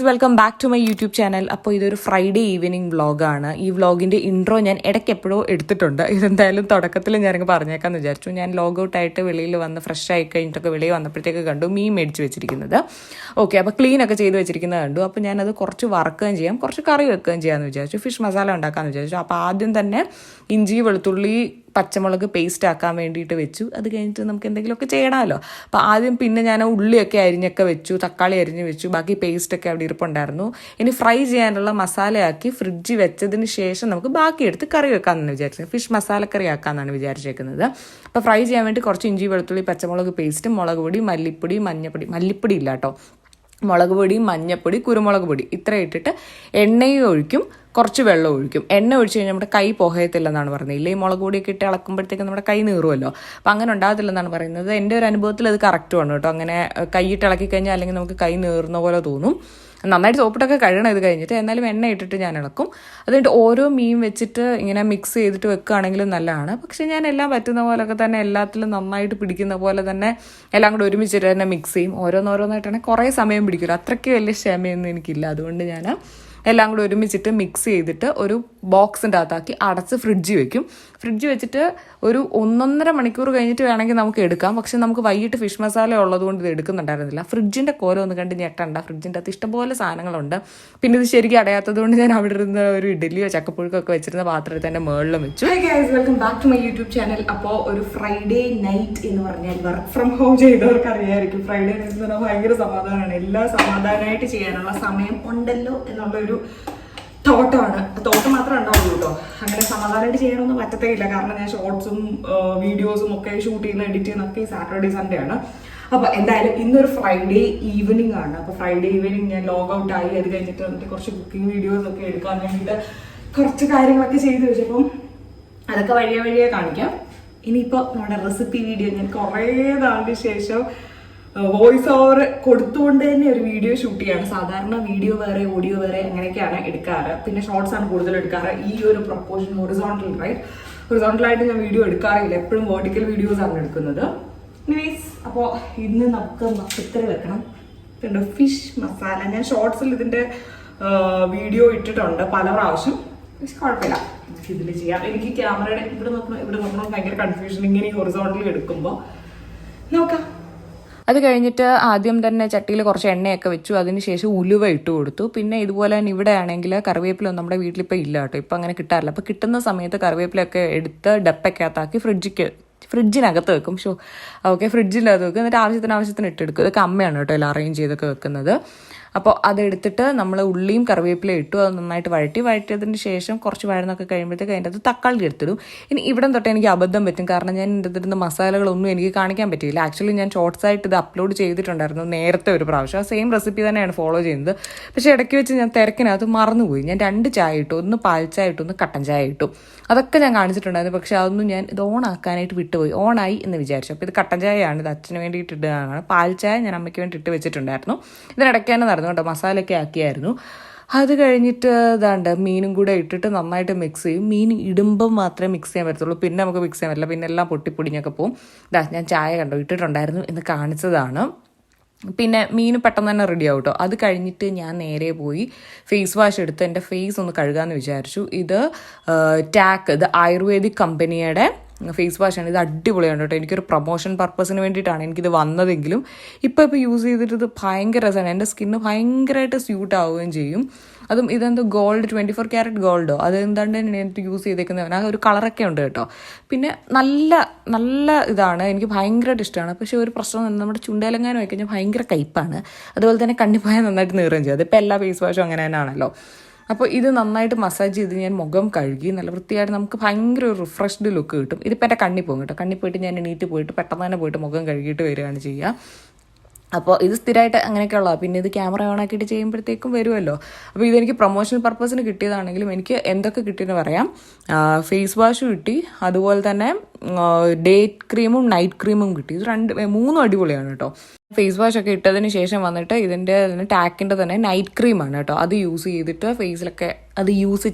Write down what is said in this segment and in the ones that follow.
Welcome back to my YouTube channel. അപ്പോൾ ഇതൊരു Friday evening വ്ളോഗാണ്. ഈ വ്ളോഗിൻ്റെ ഇൻട്രോ ഞാൻ ഇടയ്ക്ക് എപ്പോഴോ എടുത്തിട്ടുണ്ട്. ഇതെന്തായാലും തുടക്കത്തിൽ ഞാനങ്ങ് പറഞ്ഞേക്കാമെന്ന് വിചാരിച്ചു. ഞാൻ ലോഗ് ഔട്ടായിട്ട് വെളിയിൽ വന്ന് ഫ്രഷ് ആയി കഴിഞ്ഞിട്ടൊക്കെ വെളിയിൽ വന്നപ്പോഴത്തേക്ക് കണ്ടു മീൻ മേടിച്ച് വെച്ചിരിക്കുന്നത്. ഓക്കെ, അപ്പോൾ ക്ലീനൊക്കെ ചെയ്ത് വെച്ചിരിക്കുന്നത് കണ്ടു. അപ്പോൾ ഞാനത് കുറച്ച് വറുക്കുകയും ചെയ്യാം, കുറച്ച് കറി വെക്കുകയും ചെയ്യാമെന്ന് വിചാരിച്ചു. ഫിഷ് മസാല ഉണ്ടാക്കാമെന്ന് വിചാരിച്ചു. അപ്പോൾ ആദ്യം തന്നെ ഇഞ്ചി വെളുത്തുള്ളി പച്ചമുളക് പേസ്റ്റ് ആക്കാൻ വേണ്ടിയിട്ട് വെച്ചു. അത് കഴിഞ്ഞിട്ട് നമുക്ക് എന്തെങ്കിലുമൊക്കെ ചെയ്യണമല്ലോ. അപ്പോൾ ആദ്യം പിന്നെ ഞാൻ ഉള്ളിയൊക്കെ അരിഞ്ഞൊക്കെ വെച്ചു, തക്കാളി അരിഞ്ഞ് വെച്ചു, ബാക്കി പേസ്റ്റൊക്കെ അവിടെ ഇരിപ്പുണ്ടായിരുന്നു. ഇനി ഫ്രൈ ചെയ്യാനുള്ള മസാലയാക്കി ഫ്രിഡ്ജിൽ വെച്ചതിന് ശേഷം നമുക്ക് ബാക്കി എടുത്ത് കറി വെക്കാമെന്നാണ് വിചാരിച്ചത്. ഫിഷ് മസാലക്കറി ആക്കാമെന്നാണ് വിചാരിച്ചേക്കുന്നത്. അപ്പോൾ ഫ്രൈ ചെയ്യാൻ വേണ്ടി കുറച്ച് ഇഞ്ചി വെളുത്തുള്ളി പച്ചമുളക് പേസ്റ്റ്, മുളക് പൊടി, മല്ലിപ്പൊടി, മഞ്ഞപ്പൊടി, മല്ലിപ്പൊടി ഇല്ല കേട്ടോ, മുളക് പൊടി, മഞ്ഞപ്പൊടി, കുരുമുളക് പൊടി ഇത്ര ഇട്ടിട്ട് എണ്ണയും ഒഴിക്കും, കുറച്ച് വെള്ളം ഒഴിക്കും. എണ്ണ ഒഴിച്ച് കഴിഞ്ഞാൽ നമ്മുടെ കൈ പുകയത്തില്ലെന്നാണ് പറയുന്നത്. ഇല്ലേ, മുളക് പൊടിയൊക്കെ ഇട്ട് ഇളക്കുമ്പോഴത്തേക്ക് നമ്മുടെ കൈ നീറുമല്ലോ. അപ്പോൾ അങ്ങനെ ഉണ്ടാകത്തില്ലെന്നാണ് പറയുന്നത്. എൻ്റെ ഒരു അനുഭവത്തിൽ അത് കറക്റ്റുമാണ് കേട്ടോ. അങ്ങനെ കൈയിട്ട് ഇളക്കി കഴിഞ്ഞാൽ അല്ലെങ്കിൽ നമുക്ക് കൈ നീറുന്ന പോലെ തോന്നും. നന്നായിട്ട് സോപ്പിട്ടൊക്കെ കഴുകണം ഇത് കഴിഞ്ഞിട്ട്. എന്നാലും എണ്ണ ഇട്ടിട്ട് ഞാൻ ഇളക്കും. അതുകഴിഞ്ഞിട്ട് ഓരോ മീൻ വെച്ചിട്ട് ഇങ്ങനെ മിക്സ് ചെയ്തിട്ട് വെക്കുകയാണെങ്കിലും നല്ലതാണ്. പക്ഷേ ഞാൻ എല്ലാം പറ്റുന്ന പോലെയൊക്കെ തന്നെ എല്ലാത്തിലും നന്നായിട്ട് പിടിക്കുന്ന പോലെ തന്നെ എല്ലാം കൂടെ ഒരുമിച്ചിട്ട് തന്നെ മിക്സ് ചെയ്യും. ഓരോന്നോരോന്നായിട്ടാണെങ്കിൽ കുറേ സമയം പിടിക്കില്ല. അത്രയ്ക്ക് വലിയ ക്ഷമയൊന്നും എനിക്കില്ല. അതുകൊണ്ട് ഞാൻ എല്ലാം കൂടി ഒരുമിച്ചിട്ട് മിക്സ് ചെയ്തിട്ട് ഒരു ബോക്സിൻ്റെ അകത്താക്കി അടച്ച് ഫ്രിഡ്ജിൽ വെക്കും. ഫ്രിഡ്ജിൽ വെച്ചിട്ട് ഒരു 1.5 മണിക്കൂർ കഴിഞ്ഞിട്ട് വേണമെങ്കിൽ നമുക്ക് എടുക്കാം. പക്ഷെ നമുക്ക് വൈകിട്ട് ഫിഷ് മസാല ഉള്ളതുകൊണ്ട് ഇത് എടുക്കുന്നുണ്ടായിരുന്നില്ല. ഫ്രിഡ്ജിൻ്റെ കോല ഒന്ന് കണ്ട് ഞെട്ടണ്ട. ഫ്രിഡ്ജിൻ്റെ അകത്ത് ഇഷ്ടംപോലെ സാധനങ്ങളുണ്ട്. പിന്നെ ഇത് ശരിക്കും അടയാത്തത് കൊണ്ട് ഞാൻ അവിടെ ഇരുന്ന് ഒരു ഇഡ്ഡലിയോ ചക്കപ്പുഴുക്കൊക്കെ വെച്ചിരുന്ന പാത്രത്തിൽ തന്നെ മുകളിലും വെച്ചു. Hi guys, welcome back to my YouTube channel. അപ്പോൾ ഒരു ഫ്രൈഡേ നൈറ്റ് എന്ന് പറഞ്ഞാൽ വർക്ക് ഫ്രം ഹോം ചെയ്തവർക്ക് അറിയായിരിക്കും. ഫ്രൈഡേ നൈറ്റ് എന്ന് പറഞ്ഞാൽ ഭയങ്കര സമാധാനമാണ്. എല്ലാം സമാധാനമായിട്ട് ചെയ്യാനുള്ള സമയം ഉണ്ടല്ലോ എന്നുള്ളൊരു തോട്ടമാണ്. തോട്ടം മാത്രമേ ഉണ്ടാവുള്ളൂ കേട്ടോ. അങ്ങനെ സമാധാനമായിട്ട് ചെയ്യണമെന്ന് പറ്റത്തേ ഇല്ല. കാരണം ഞാൻ ഷോർട്സും വീഡിയോസും ഒക്കെ ഷൂട്ട് ചെയ്യുന്ന എഡിറ്റ് ചെയ്യുന്നൊക്കെ സാറ്റർഡേ സൺഡേ ആണ്. അപ്പോൾ എന്തായാലും ഇന്നൊരു ഫ്രൈഡേ ഈവനിങ് ആണ്. അപ്പോൾ ഫ്രൈഡേ ഈവനിങ് ഞാൻ ലോഗ് ഔട്ട് ആയി. അത് കഴിഞ്ഞിട്ട് എന്നിട്ട് കുറച്ച് കുക്കിംഗ് വീഡിയോസ് ഒക്കെ എടുക്കാൻ വേണ്ടിയിട്ട് കുറച്ച് കാര്യങ്ങളൊക്കെ ചെയ്ത് വെച്ചപ്പം അതൊക്കെ വഴിയെ കാണിക്കാം. ഇനിയിപ്പോൾ നമ്മുടെ റെസിപ്പി വീഡിയോ ഞാൻ കുറേ നാളിന് ശേഷം വോയിസ് ഓവർ കൊടുത്തുകൊണ്ട് തന്നെ ഒരു വീഡിയോ ഷൂട്ട് ചെയ്യാണ്. സാധാരണ വീഡിയോ വേറെ ഓഡിയോ വേറെ അങ്ങനെയൊക്കെയാണ് എടുക്കാറ്. പിന്നെ ഷോർട്സ് ആണ് കൂടുതൽ എടുക്കാറ്. ഈ ഒരു പ്രൊപ്പോർഷൻ ഹൊറിസോണ്ടലായിട്ട് ഞാൻ വീഡിയോ എടുക്കാറില്ല. എപ്പോഴും വെർട്ടിക്കൽ വീഡിയോസ് ആണ് എടുക്കുന്നത്. എനിവേസ്, അപ്പോൾ ഇന്ന് നമുക്ക് മക്കത്തറി വെക്കണം. പിന്നെ ഫിഷ് മസാല ഞാൻ ഷോർട്സിൽ ഇതിൻ്റെ വീഡിയോ ഇട്ടിട്ടുണ്ട് പല പ്രാവശ്യം. പക്ഷെ കുഴപ്പമില്ല, നമുക്ക് ഇതിൽ ചെയ്യാം. എനിക്ക് ക്യാമറയുടെ ഇവിടെ നോക്കണം ഭയങ്കര കൺഫ്യൂഷൻ ഇങ്ങനെ ഹൊറിസോണ്ടലിൽ എടുക്കുമ്പോൾ. നോക്കാം. അത് കഴിഞ്ഞിട്ട് ആദ്യം തന്നെ ചട്ടിയിൽ കുറച്ച് എണ്ണയൊക്കെ വെച്ചു. അതിനുശേഷം ഉലുവ ഇട്ട് കൊടുത്തു. പിന്നെ ഇതുപോലെ തന്നെ ഇവിടെ ആണെങ്കിൽ കറിവേപ്പിലൊന്നും നമ്മുടെ വീട്ടിലിപ്പോൾ ഇല്ല കേട്ടോ. ഇപ്പം അങ്ങനെ കിട്ടാറില്ല. അപ്പോൾ കിട്ടുന്ന സമയത്ത് കറിവേപ്പിലൊക്കെ എടുത്ത് ഡപ്പയ്ക്കകത്താക്കി ഫ്രിഡ്ജിനകത്ത് വെക്കും. ഓക്കെ, ഫ്രിഡ്ജിനകത്ത് വെക്കും. എന്നിട്ട് ആവശ്യത്തിന് ഇട്ടെടുക്കും. ഇതൊക്കെ അമ്മയാണ് കേട്ടോ എല്ലാം അറേഞ്ച് ചെയ്തൊക്കെ വെക്കുന്നത്. അപ്പോൾ അതെടുത്തിട്ട് നമ്മൾ ഉള്ളിയും കറിവേപ്പിലയും ഇട്ടു. അത് നന്നായിട്ട് വഴറ്റിയതിന് ശേഷം കുറച്ച് വഴന്നൊക്കെ കഴിയുമ്പോഴത്തേക്ക് അതിൻ്റെ അത് തക്കാളി എടുത്തിടും. ഇനി ഇവിടെ തൊട്ട് എനിക്ക് അബദ്ധം പറ്റും. കാരണം ഞാൻ ഇതിൻ്റെ മസാലകളൊന്നും എനിക്ക് കാണിക്കാൻ പറ്റിയില്ല. ആക്ച്വലി ഞാൻ ഷോർട്സായിട്ട് ഇത് അപ്ലോഡ് ചെയ്തിട്ടുണ്ടായിരുന്നു നേരത്തെ ഒരു പ്രാവശ്യം. ആ സെയിം റെസിപ്പി തന്നെയാണ് ഫോളോ ചെയ്യുന്നത്. പക്ഷേ ഇടയ്ക്ക് വെച്ച് ഞാൻ തിരക്കിനകത്ത് മറന്നുപോയി. ഞാൻ 2 ചായ ഇട്ടു. ഒന്ന് പാൽ ചായ ഇട്ടു, ഒന്ന് കട്ടൻ ചായ ഇട്ടു. അതൊക്കെ ഞാൻ കാണിച്ചിട്ടുണ്ടായിരുന്നു. പക്ഷേ അതൊന്നും ഞാൻ ഇത് ഓണാക്കാനായിട്ട് വിട്ടുപോയി. ഓണായി എന്ന് വിചാരിച്ചു. അപ്പോൾ ഇത് കട്ടൻ ചായയാണ്. ഇത് അച്ഛന് വേണ്ടിയിട്ട് ഇടുകയാണ്. പാൽ ചായ ഞാൻ അമ്മയ്ക്ക് വേണ്ടി ഇട്ട് വെച്ചിട്ടുണ്ടായിരുന്നു. ഇതിനിടയ്ക്ക് തന്നെ നടന്നു കേട്ടോ. മസാലയൊക്കെ ആക്കിയായിരുന്നു. അത് കഴിഞ്ഞിട്ട് ഇതാണ്ട് മീനും കൂടെ ഇട്ടിട്ട് നന്നായിട്ട് മിക്സ് ചെയ്യും. മീൻ ഇടുമ്പം മാത്രമേ മിക്സ് ചെയ്യാൻ പറ്റത്തുള്ളൂ. പിന്നെ നമുക്ക് മിക്സ് ചെയ്യാൻ പറ്റില്ല. പിന്നെ എല്ലാം പൊട്ടിപ്പൊടിഞ്ഞൊക്കെ പോവും. ഞാൻ ചായ കണ്ടോ ഇട്ടിട്ടുണ്ടായിരുന്നു എന്ന് കാണിച്ചതാണ്. പിന്നെ മീൻ പെട്ടെന്ന് തന്നെ റെഡി ആവും കേട്ടോ. അത് കഴിഞ്ഞിട്ട് ഞാൻ നേരെ പോയി ഫേസ് വാഷ് എടുത്ത് എൻ്റെ ഫേസ് ഒന്ന് കഴുകാമെന്ന് വിചാരിച്ചു. ഇത് ഇത് ആയുർവേദിക് കമ്പനിയുടെ ഫേസ് വാഷാണ്. ഇത് അടിപൊളിയാണ് കേട്ടോ. എനിക്കൊരു പ്രൊമോഷൻ പർപ്പസിന് വേണ്ടിയിട്ടാണ് എനിക്കിത് വന്നതെങ്കിലും ഇപ്പോൾ യൂസ് ചെയ്തിട്ട് ഇത് ഭയങ്കര രസമാണ്. എൻ്റെ സ്കിന്ന് ഭയങ്കരമായിട്ട് സ്യൂട്ട് ആവുകയും ചെയ്യും. അതും ഇതെന്തോ ഗോൾഡ് 24 ക്യാരറ്റ് ഗോൾഡോ അതെന്താണ്ട് എനിക്ക് യൂസ് ചെയ്തേക്കുന്നതാണ്. ആ ഒരു കളറൊക്കെ ഉണ്ട് കേട്ടോ. പിന്നെ നല്ല ഇതാണ്. എനിക്ക് ഭയങ്കരമായിട്ട് ഇഷ്ടമാണ്. പക്ഷേ ഒരു പ്രശ്നം നമ്മുടെ ചുണ്ടേലങ്ങാനും ആയി കഴിഞ്ഞാൽ ഭയങ്കര കയ്പ്പാണ്. അതുപോലെ തന്നെ കണ്ണിപ്പായ നന്നായിട്ട് നീറുകയും ചെയ്യും. അതിപ്പോൾ എല്ലാ ഫേസ് വാഷും അങ്ങനെ തന്നെയാണല്ലോ. അപ്പോൾ ഇത് നന്നായിട്ട് മസാജ് ചെയ്ത് ഞാൻ മുഖം കഴുകി നല്ല വൃത്തിയായിട്ട് നമുക്ക് ഭയങ്കര ഒരു റിഫ്രഷ്ഡ് ലുക്ക് കിട്ടും. ഇതിപ്പോൾ എൻ്റെ കണ്ണിൽ പോകും കേട്ടോ. കണ്ണിൽ പോയിട്ട് ഞാൻ എണീറ്റ് പോയിട്ട് പെട്ടെന്ന് തന്നെ പോയിട്ട് മുഖം കഴുകിയിട്ട് വരികയാണ് ചെയ്യുക. അപ്പോൾ ഇത് സ്ഥിരമായിട്ട് അങ്ങനെയൊക്കെയുള്ളതാണ്. പിന്നെ ഇത് ക്യാമറ ഓൺ ആക്കിയിട്ട് ചെയ്യുമ്പോഴത്തേക്കും വരുമല്ലോ. അപ്പോൾ ഇതെനിക്ക് പ്രൊമോഷണൽ പർപ്പസിന് കിട്ടിയതാണെങ്കിലും എനിക്ക് എന്തൊക്കെ കിട്ടിയെന്ന് പറയാം. ഫേസ് വാഷ് കിട്ടി, അതുപോലെ തന്നെ ഡേ ക്രീമും നൈറ്റ് ക്രീമും കിട്ടി. ഇത് 3 അടിപൊളിയാണ് കേട്ടോ. ഫേസ് വാഷ് ഒക്കെ ഇട്ടതിന് ശേഷം വന്നിട്ട് ഇതിൻ്റെ ടാക്കിൻ്റെ തന്നെ നൈറ്റ് ക്രീമാണ് കേട്ടോ. അത് യൂസ് ചെയ്തിട്ട് ഫേസിലൊക്കെ അത് യൂസ്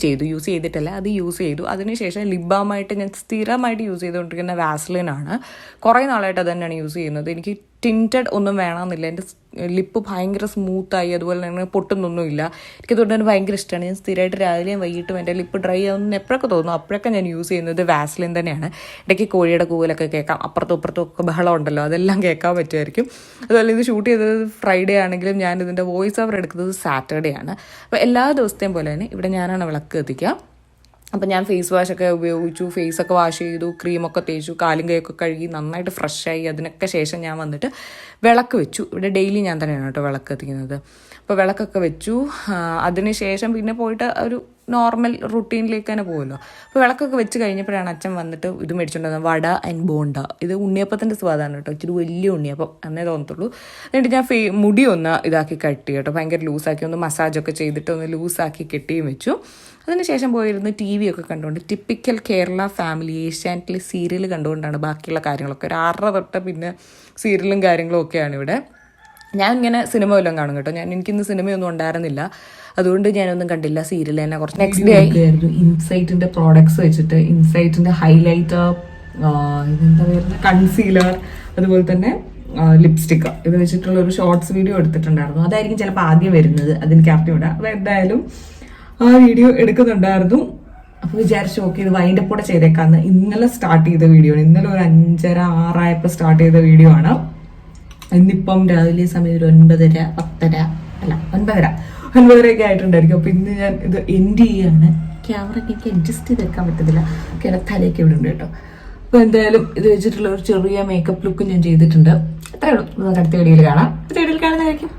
ചെയ്തു. അതിനുശേഷം ലിപ് ബാമായിട്ട് ഞാൻ സ്ഥിരമായിട്ട് യൂസ് ചെയ്തുകൊണ്ടിരിക്കുന്ന വാസ്ലിനാണ്. കുറേ നാളായിട്ട് അത് തന്നെയാണ് യൂസ് ചെയ്യുന്നത്. എനിക്ക് ടിൻറ്റഡ് ഒന്നും വേണമെന്നില്ല. എൻ്റെ ലിപ്പ് ഭയങ്കര സ്മൂത്തായി, അതുപോലെ തന്നെ പൊട്ടുന്നൊന്നുമില്ല. എനിക്കതുകൊണ്ട് തന്നെ ഭയങ്കര ഇഷ്ടമാണ്. ഞാൻ സ്ഥിരമായിട്ട് രാവിലെയും വൈകിട്ടും എൻ്റെ ലിപ്പ് ഡ്രൈ ആവുന്ന എപ്പോഴൊക്കെ തോന്നുന്നു അപ്പോഴൊക്കെ ഞാൻ യൂസ് ചെയ്യുന്നത് വാസ്ലിൻ തന്നെയാണ്. ഇടയ്ക്ക് കോഴിയുടെ കൂവലൊക്കെ കേൾക്കാം, അപ്പുറത്തും ഇപ്പുറത്തും ഒക്കെ ബഹളം ഉണ്ടല്ലോ, അതെല്ലാം കേൾക്കാൻ പറ്റുമായിരിക്കും. അതുപോലെ ഇത് ഷൂട്ട് ചെയ്തത് ഫ്രൈഡേ ആണെങ്കിലും ഞാൻ ഇതിൻ്റെ വോയിസ് ഓവർ എടുക്കുന്നത് സാറ്റർഡേ ആണ്. അപ്പോൾ എല്ലാ ദിവസത്തെയും പോലെ തന്നെ ഇവിടെ ഞാനാണ് വിളക്ക് കത്തിക്കുക. അപ്പം ഞാൻ ഫേസ് വാഷൊക്കെ ഉപയോഗിച്ചു, ഫേസൊക്കെ വാഷ് ചെയ്തു, ക്രീമൊക്കെ തേച്ചു, കാലും കൈയൊക്കെ കഴുകി നന്നായിട്ട് ഫ്രഷായി. അതിനൊക്കെ ശേഷം ഞാൻ വന്നിട്ട് വിളക്ക് വെച്ചു. ഇവിടെ ഡെയിലി ഞാൻ തന്നെയാണ് കേട്ടോ വിളക്ക് കത്തിക്കുന്നത്. അപ്പോൾ വിളക്കൊക്കെ വെച്ചു. അതിന് ശേഷം പിന്നെ പോയിട്ട് ഒരു നോർമൽ റുട്ടീനിലേക്ക് തന്നെ പോകുമല്ലോ. അപ്പോൾ വിളക്കൊക്കെ വെച്ച് കഴിഞ്ഞപ്പോഴാണ് അച്ഛൻ വന്നിട്ട് ഇത് മേടിച്ചുകൊണ്ടുവന്നത്, വട ആൻഡ് ബോണ്ട. ഇത് ഉണ്ണിയപ്പത്തിൻ്റെ സ്വാദാണ് കേട്ടോ, ഇച്ചിരി വലിയ ഉണ്ണിയപ്പം എന്നേ തോന്നത്തുള്ളൂ. എന്നിട്ട് ഞാൻ മുടി ഒന്ന് ഇതാക്കി കെട്ടി കേട്ടോ, ഭയങ്കര ലൂസാക്കി ഒന്ന് മസാജൊക്കെ ചെയ്തിട്ട് ഒന്ന് ലൂസാക്കി കെട്ടിയും വെച്ചു. അതിനുശേഷം പോയിരുന്ന് ടി വി ഒക്കെ കണ്ടുകൊണ്ട് ടിപ്പിക്കൽ കേരള ഫാമിലി ഏഷ്യാനെറ്റിൽ സീരിയൽ കണ്ടുകൊണ്ടാണ് ബാക്കിയുള്ള കാര്യങ്ങളൊക്കെ. ഒരു 6:30 തൊട്ട് പിന്നെ സീരിയലും കാര്യങ്ങളും ഒക്കെയാണ് ഇവിടെ. ഞാൻ ഇങ്ങനെ സിനിമ വല്ലതും കാണും കേട്ടോ. എനിക്കിന്ന് സിനിമയൊന്നും ഉണ്ടായിരുന്നില്ല, അതുകൊണ്ട് ഞാനൊന്നും കണ്ടില്ല. സീരിയൽ തന്നെ കുറച്ച് നെക്സ്റ്റ് ഡേ ആയിരുന്നു. ഇൻസൈറ്റിൻ്റെ പ്രോഡക്ട്സ് വെച്ചിട്ട് ഇൻസൈറ്റിൻ്റെ ഹൈലൈറ്റർ, ഇതെന്താ പറയുന്നത്, കൺസീലർ, അതുപോലെ തന്നെ ലിപ്സ്റ്റിക്ക്, ഇത് വെച്ചിട്ടുള്ള ഒരു ഷോർട്സ് വീഡിയോ എടുത്തിട്ടുണ്ടായിരുന്നു. അതായിരിക്കും ചിലപ്പോൾ ആദ്യം വരുന്നത്, അതെനിക്ക് അറിഞ്ഞൂടാ. അപ്പോൾ എന്തായാലും ആ വീഡിയോ എടുക്കുന്നുണ്ടായിരുന്നു. അപ്പോൾ വിചാരിച്ചു ഓക്കെ ഇത് വൈൻഡപ്പ് കൂടെ ചെയ്തേക്കാന്ന്. ഇന്നലെ സ്റ്റാർട്ട് ചെയ്ത വീഡിയോ ആണ്. ഇന്നലെ ഒരു 5:30, 6 ആയപ്പോൾ സ്റ്റാർട്ട് ചെയ്ത വീഡിയോ ആണ്. ഇന്നിപ്പം രാവിലെ സമയം ഒരു 9:30, 10:30 അല്ല 9:30 ആയിട്ടുണ്ടായിരിക്കും. അപ്പോൾ ഇന്ന് ഞാൻ ഇത് എൻഡ് ചെയ്യാണ്. ക്യാമറയ്ക്ക് എനിക്ക് അഡ്ജസ്റ്റ് ചെയ്ത് വെക്കാൻ പറ്റത്തില്ല, തലയൊക്കെ ഇവിടെ ഉണ്ട് കേട്ടോ. അപ്പോൾ എന്തായാലും ഇത് വെച്ചിട്ടുള്ള ഒരു ചെറിയ മേക്കപ്പ് ലുക്ക് ഞാൻ ചെയ്തിട്ടുണ്ട്. അത്രേ ഉള്ളൂ. നമുക്ക് അടുത്ത വീഡിയോയിൽ കാണാം. അടുത്ത വീഡിയോയിൽ കാണുന്നതായിരിക്കും.